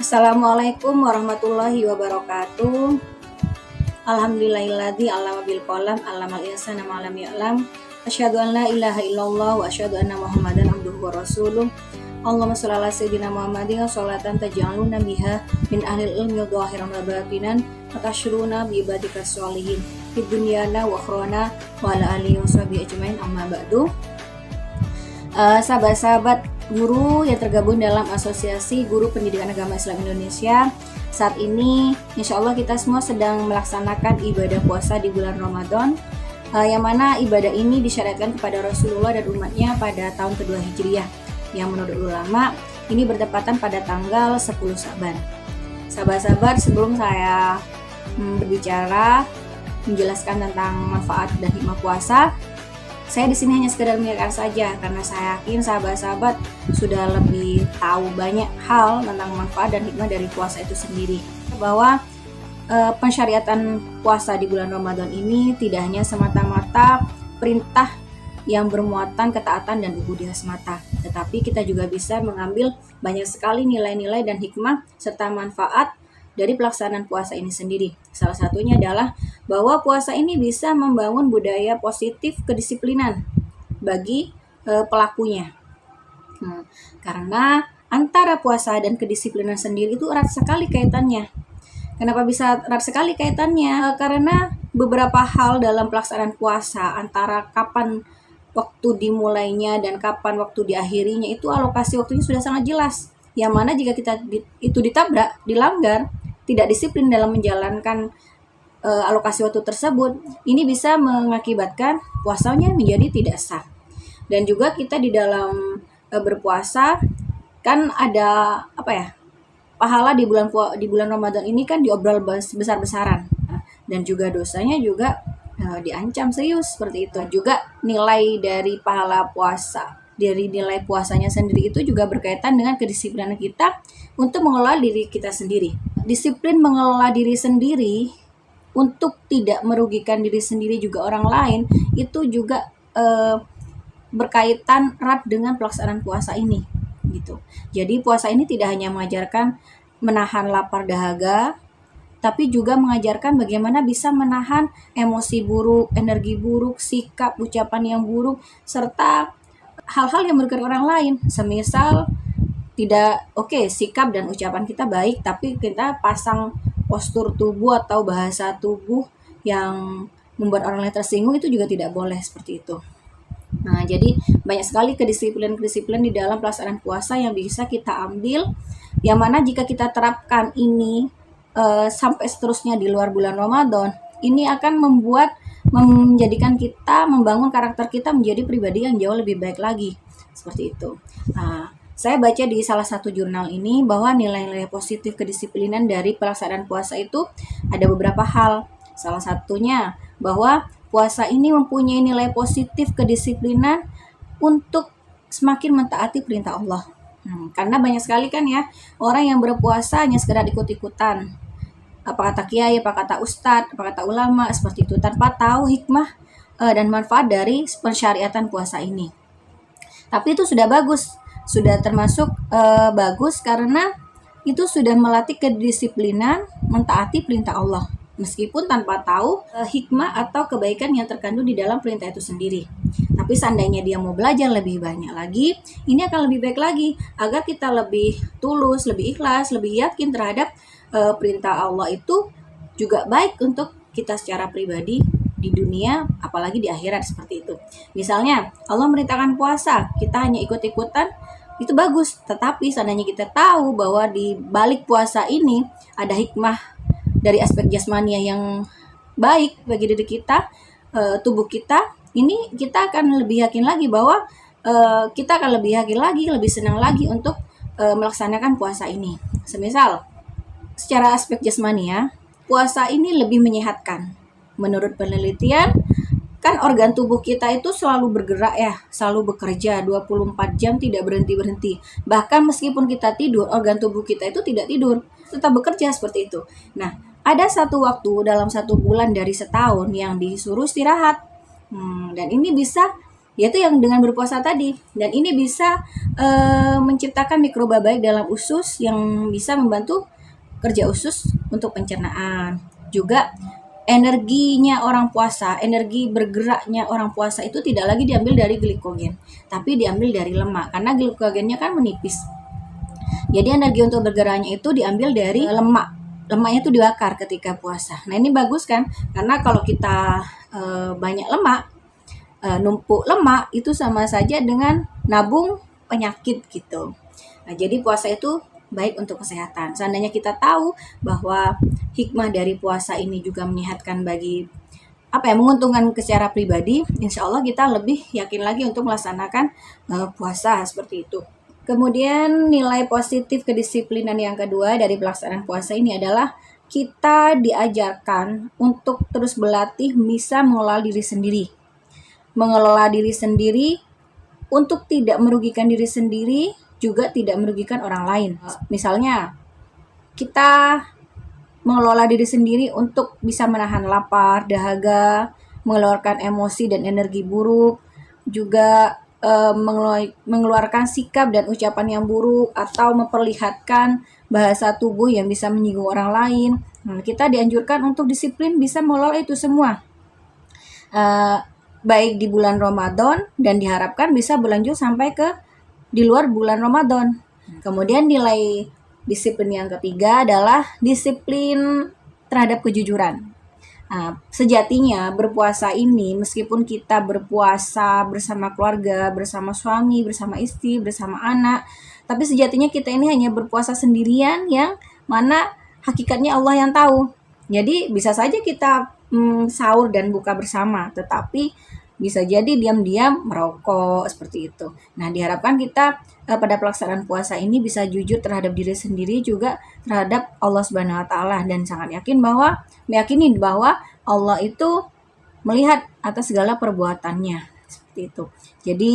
Assalamualaikum warahmatullahi wabarakatuh. Alhamdulillahilladzi 'allama bil qalam 'allamal insana ma lam ya'lam. Asyhadu an la ilaha illallah wa asyhadu anna Muhammadan abduhu wa rasuluh. Allahumma shalli ala sayyidina Muhammadin sholatan taj'aluna biha min ahlil ilmi wa dhahiran wa batinan wa tashruna bi ibadikas sholihin fid dunyana wa akhrana wa ala alihi wa sahbihi ajmain, amma ba'du. Sahabat-sahabat guru yang tergabung dalam Asosiasi Guru Pendidikan Agama Islam Indonesia, saat ini insya Allah kita semua sedang melaksanakan ibadah puasa di bulan Ramadan, yang mana ibadah ini disyariatkan kepada Rasulullah dan umatnya pada tahun kedua Hijriah, yang menurut ulama ini bertepatan pada tanggal 10 Sa'ban. Sahabat-sahabat, sebelum saya berbicara menjelaskan tentang manfaat dan hikmah puasa, saya di sini hanya sekedar mengingatkan saja, karena saya yakin sahabat-sahabat sudah lebih tahu banyak hal tentang manfaat dan hikmah dari puasa itu sendiri. Bahwa pensyariatan puasa di bulan Ramadan ini tidak hanya semata-mata perintah yang bermuatan ketaatan dan ubudiyah semata, tetapi kita juga bisa mengambil banyak sekali nilai-nilai dan hikmah serta manfaat dari pelaksanaan puasa ini sendiri. Salah satunya adalah bahwa puasa ini bisa membangun budaya positif kedisiplinan bagi pelakunya. Karena antara puasa dan kedisiplinan sendiri itu erat sekali kaitannya. Kenapa bisa erat sekali kaitannya? Karena beberapa hal dalam pelaksanaan puasa, antara kapan waktu dimulainya dan kapan waktu diakhirinya, itu alokasi waktunya sudah sangat jelas. Yang mana jika kita itu ditabrak, dilanggar, tidak disiplin dalam menjalankan alokasi waktu tersebut, ini bisa mengakibatkan puasanya menjadi tidak sah. Dan juga kita di dalam berpuasa kan ada pahala di bulan Ramadan ini kan diobrol besar-besaran, dan juga dosanya juga diancam serius seperti itu. Juga nilai dari pahala puasa, dari nilai puasanya sendiri itu juga berkaitan dengan kedisiplinan kita untuk mengelola diri kita sendiri. Disiplin mengelola diri sendiri untuk tidak merugikan diri sendiri juga orang lain, itu juga berkaitan erat dengan pelaksanaan puasa ini gitu. Jadi puasa ini tidak hanya mengajarkan menahan lapar dahaga, tapi juga mengajarkan bagaimana bisa menahan emosi buruk, energi buruk, sikap, ucapan yang buruk, serta hal-hal yang merugikan orang lain. Semisal sikap dan ucapan kita baik, tapi kita pasang postur tubuh atau bahasa tubuh yang membuat orang lain tersinggung, itu juga tidak boleh seperti itu. Nah, jadi banyak sekali kedisiplinan di dalam pelaksanaan puasa yang bisa kita ambil, yang mana jika kita terapkan ini sampai seterusnya di luar bulan Ramadan, ini akan menjadikan kita, membangun karakter kita menjadi pribadi yang jauh lebih baik lagi, seperti itu. Nah, saya baca di salah satu jurnal ini bahwa nilai-nilai positif kedisiplinan dari pelaksanaan puasa itu ada beberapa hal. Salah satunya bahwa puasa ini mempunyai nilai positif kedisiplinan untuk semakin mentaati perintah Allah. Karena banyak sekali kan ya orang yang berpuasa hanya sekedar ikut-ikutan. Apa kata kiai, apa kata ustadz, apa kata ulama, seperti itu, tanpa tahu hikmah dan manfaat dari pensyariatan puasa ini. Tapi itu sudah bagus, sudah termasuk bagus, karena itu sudah melatih kedisiplinan mentaati perintah Allah, meskipun tanpa tahu hikmah atau kebaikan yang terkandung di dalam perintah itu sendiri. Tapi seandainya dia mau belajar lebih banyak lagi, ini akan lebih baik lagi, agar kita lebih tulus, lebih ikhlas, lebih yakin terhadap perintah Allah itu juga baik untuk kita secara pribadi di dunia, apalagi di akhirat, seperti itu. Misalnya Allah merintahkan puasa, kita hanya ikut-ikutan, itu bagus. Tetapi seandainya kita tahu bahwa di balik puasa ini ada hikmah dari aspek jasmania yang baik bagi diri kita, tubuh kita, ini kita akan lebih yakin lagi bahwa kita akan lebih yakin lagi, lebih senang lagi untuk melaksanakan puasa ini. Semisal secara aspek jasmania, puasa ini lebih menyehatkan. Menurut penelitian, kan organ tubuh kita itu selalu bergerak ya, selalu bekerja 24 jam tidak berhenti-berhenti. Bahkan meskipun kita tidur, organ tubuh kita itu tidak tidur, tetap bekerja seperti itu. Nah, ada satu waktu dalam 1 bulan dari setahun yang disuruh istirahat. Dan ini bisa yaitu yang dengan berpuasa tadi. Dan ini bisa menciptakan mikroba baik dalam usus yang bisa membantu kerja usus untuk pencernaan. Juga energinya orang puasa, energi bergeraknya orang puasa itu tidak lagi diambil dari glikogen, tapi diambil dari lemak karena glikogennya kan menipis. Jadi energi untuk bergeraknya itu diambil dari lemak. Lemaknya itu dibakar ketika puasa. Nah ini bagus kan? Karena kalau kita banyak lemak, numpuk lemak itu sama saja dengan nabung penyakit gitu. Nah jadi puasa itu baik untuk kesehatan. Seandainya kita tahu bahwa hikmah dari puasa ini juga menyehatkan bagi menguntungkan secara pribadi, insya Allah kita lebih yakin lagi untuk melaksanakan puasa seperti itu. Kemudian nilai positif kedisiplinan yang kedua dari pelaksanaan puasa ini adalah kita diajarkan untuk terus berlatih bisa mengelola diri sendiri. Mengelola diri sendiri untuk tidak merugikan diri sendiri, juga tidak merugikan orang lain. Misalnya, kita mengelola diri sendiri untuk bisa menahan lapar, dahaga, mengeluarkan emosi dan energi buruk, juga mengeluarkan sikap dan ucapan yang buruk atau memperlihatkan bahasa tubuh yang bisa menyinggung orang lain. Nah, kita dianjurkan untuk disiplin bisa mengelola itu semua. Baik di bulan Ramadan dan diharapkan bisa berlanjut sampai ke di luar bulan Ramadan. Kemudian nilai disiplin yang ketiga adalah disiplin terhadap kejujuran. Nah, sejatinya berpuasa ini meskipun kita berpuasa bersama keluarga, bersama suami, bersama istri, bersama anak, tapi sejatinya kita ini hanya berpuasa sendirian yang mana hakikatnya Allah yang tahu. Jadi bisa saja kita sahur dan buka bersama, tetapi bisa jadi diam-diam merokok seperti itu. Nah, diharapkan kita pada pelaksanaan puasa ini bisa jujur terhadap diri sendiri juga terhadap Allah Subhanahu wa taala dan sangat meyakini bahwa Allah itu melihat atas segala perbuatannya seperti itu. Jadi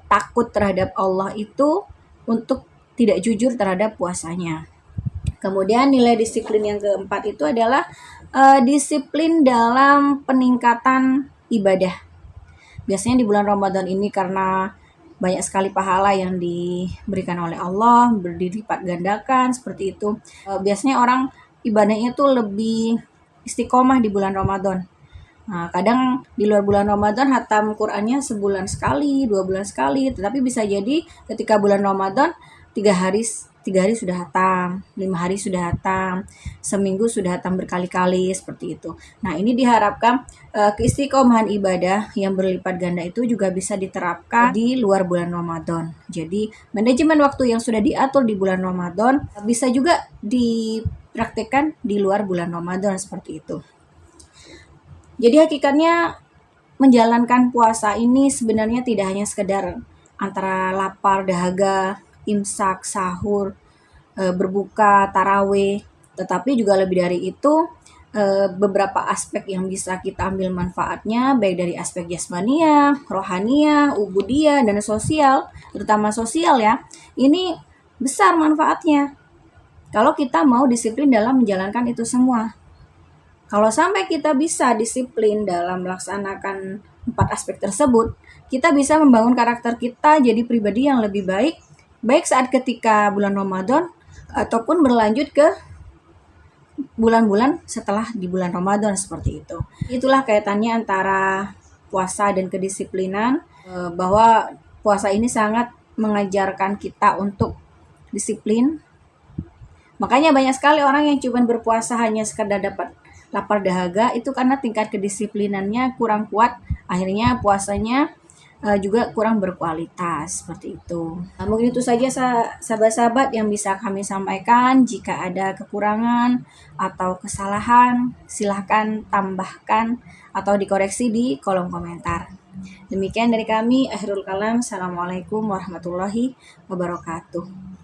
takut terhadap Allah itu untuk tidak jujur terhadap puasanya. Kemudian nilai disiplin yang keempat itu adalah disiplin dalam peningkatan ibadah. Biasanya di bulan Ramadan ini karena banyak sekali pahala yang diberikan oleh Allah, dilipat gandakan seperti itu. Biasanya orang ibadahnya tuh lebih istiqomah di bulan Ramadan. Nah, kadang di luar bulan Ramadan hatam Qur'annya sebulan sekali, 2 bulan sekali, tetapi bisa jadi ketika bulan Ramadan 3 hari sudah hatam, 5 hari sudah hatam, seminggu sudah hatam berkali-kali seperti itu. Nah, ini diharapkan keistiqomahan ibadah yang berlipat ganda itu juga bisa diterapkan di luar bulan Ramadan. Jadi, manajemen waktu yang sudah diatur di bulan Ramadan bisa juga dipraktikkan di luar bulan Ramadan seperti itu. Jadi hakikatnya menjalankan puasa ini sebenarnya tidak hanya sekedar antara lapar, dahaga, imsak, sahur, berbuka, taraweh, tetapi juga lebih dari itu beberapa aspek yang bisa kita ambil manfaatnya baik dari aspek jasmania, rohania, ubudiyah, dan sosial, terutama sosial ya. Ini besar manfaatnya kalau kita mau disiplin dalam menjalankan itu semua. Kalau sampai kita bisa disiplin dalam melaksanakan 4 aspek tersebut, kita bisa membangun karakter kita jadi pribadi yang lebih baik saat ketika bulan Ramadan ataupun berlanjut ke bulan-bulan setelah di bulan Ramadan seperti itu. Itulah kaitannya antara puasa dan kedisiplinan, bahwa puasa ini sangat mengajarkan kita untuk disiplin. Makanya banyak sekali orang yang cuma berpuasa hanya sekedar dapat lapar dahaga itu karena tingkat kedisiplinannya kurang kuat, akhirnya puasanya juga kurang berkualitas seperti itu. Nah, mungkin itu saja sahabat-sahabat yang bisa kami sampaikan. Jika ada kekurangan atau kesalahan, silahkan tambahkan atau dikoreksi di kolom komentar. Demikian dari kami, akhirul kalam. Assalamualaikum warahmatullahi wabarakatuh.